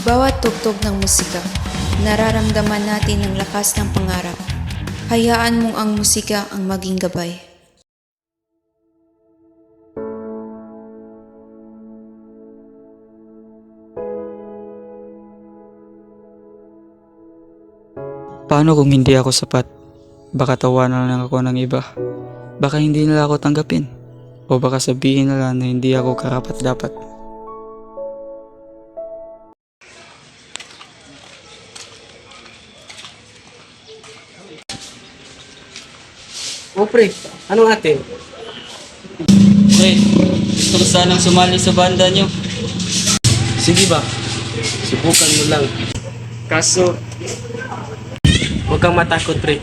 Bawat tugtog ng musika, nararamdaman natin ang lakas ng pangarap. Hayaan mong ang musika ang maging gabay. Paano kung hindi ako sapat? Baka tawanan lang ako ng iba. Baka hindi nila ako tanggapin. O baka sabihin nila na hindi ako karapat-dapat. O pre, anong atin? Pre, gusto ko sanang sumali sa banda nyo. Sige ba? Subukan mo lang. Kaso, huwag kang matakot pre.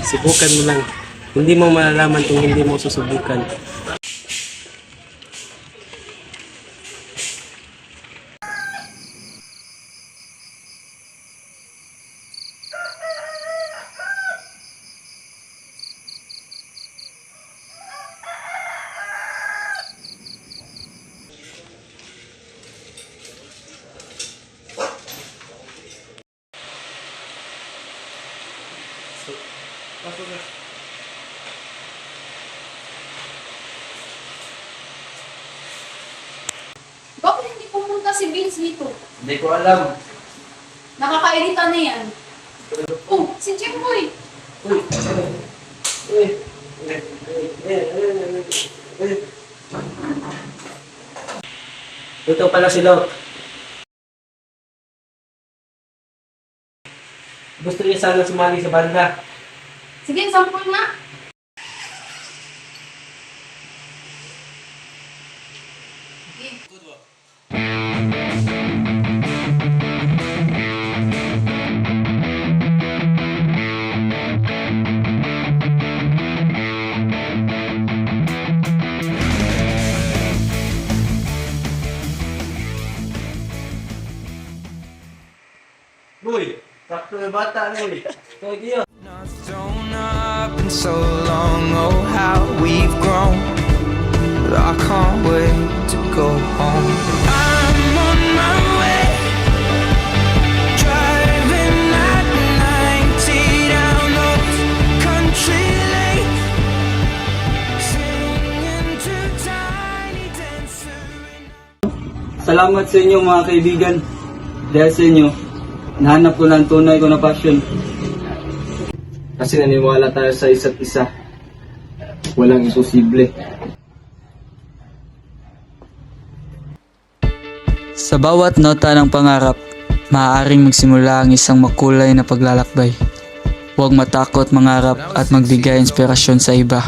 Subukan mo lang. Hindi mo malalaman kung hindi mo susubukan. Bakit hindi pumunta si Vince dito? Hindi ko alam. Nakakairita na yan. Oh, si Jimboy! Ito pala si Lot. Gusto niya sana sumali sa banda. Sige, sampol na. Uy, sakto na bata ano eh. Ito, Gio. Not thrown up in so long, oh how we've grown. But I can't wait to go home. I'm on my way, driving at 90 down those country lanes, singing to Tiny Dancer. Salamat sa inyo mga kaibigan. Dahil sa inyo, nahanap ko ng tunay ko na passion. Kasi naniwala tayo sa isa't isa. Walang imposible. Sa bawat nota ng pangarap, maaaring magsimula ang isang makulay na paglalakbay. Huwag matakot mangarap at magbigay inspirasyon sa iba.